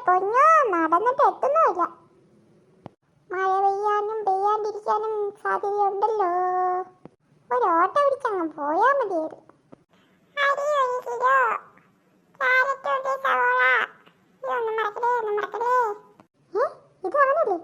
പൊന്നോ നടന്നിട്ട് എത്തുന്നുമില്ല. മഴ പെയ്യാനും പെയ്യാണ്ടിരിക്കാനും സാധ്യതയുണ്ടല്ലോ. ഒരു ഓട്ടോ പിടിച്ചങ്ങ് പോയാ മതിയായിരുന്നു. ഇതാണല്ലേ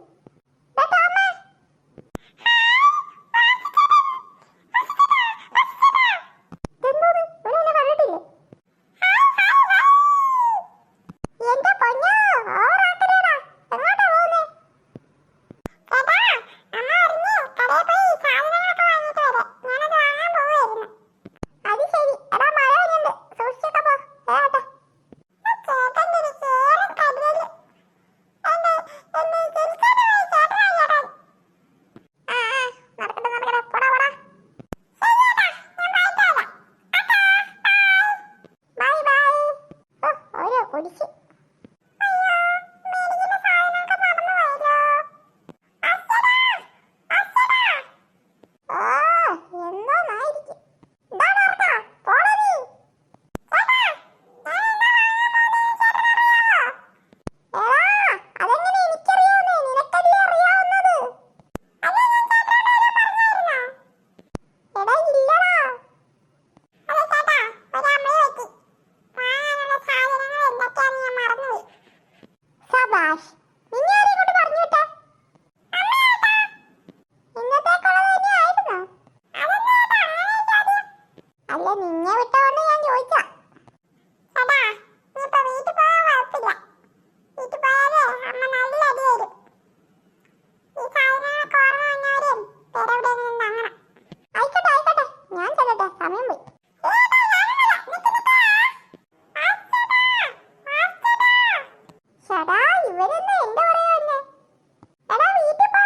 കുടിച്ച് നിന്നെ വിട്ടോണ്ട് ഞാൻ ചോദിച്ചാ. ആയിക്കോട്ടെ ആയിക്കോട്ടെ, ഞാൻ ചെല്ലട്ടെ, സമയം പോയി. ചേട്ടാ ഇവരെന്നെ എന്റെ പറയാ തന്നെ. എടാ വീട്ടിൽ പോ.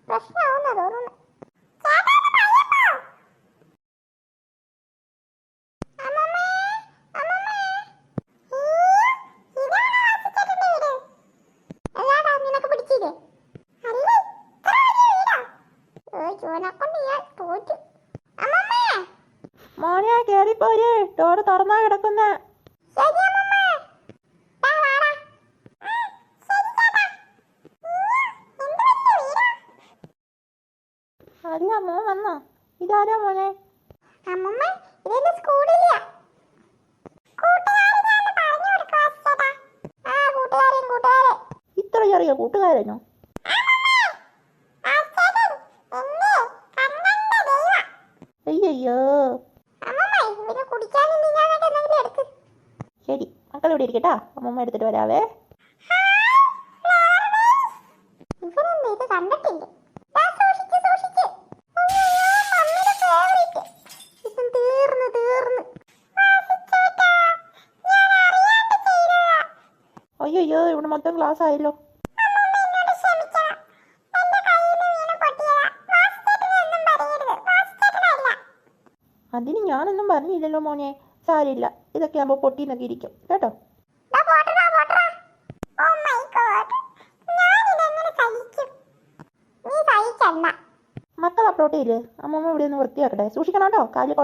പ്രശ്നമാവുന്ന തോന്നുന്നു. നിനക്ക് പിടിച്ചില്ലേ? ചൂനക്കൊണ്ട് ഞാൻ തോറ്റു. മോനെ കേറിപ്പോര്, ഡോറ് തുറന്നാ കിടക്കുന്ന. അല്ല മോൻ വന്നോ? ഇതാരാ മോനെ? ഇത്ര ചെറിയ കൂട്ടുകാരനോ? അയ്യോ ശരി, മക്കൾ ഇവിടെ ഇരിക്കട്ടാ, അമ്മമ്മ എടുത്തിട്ട് വരാവേ. കണ്ടിട്ടില്ലേ? അയ്യോ ഇവിടെ മൊത്തം ക്ലാസ് ആയല്ലോ. അതിന് ഞാനൊന്നും പറഞ്ഞില്ലല്ലോ മോനെ. സാരില്ല, ഇതൊക്കെ ആകുമ്പോ പൊട്ടിന്നൊക്കെ ഇരിക്കും കേട്ടോ. മക്കൾ അപ്ലോട്ട് ചെയ്യില്ലേ, അമ്മമ്മ ഇവിടെ ഒന്ന് വൃത്തിയാക്കട്ടെ. സൂക്ഷിക്കണം കേട്ടോ, കാലിൽ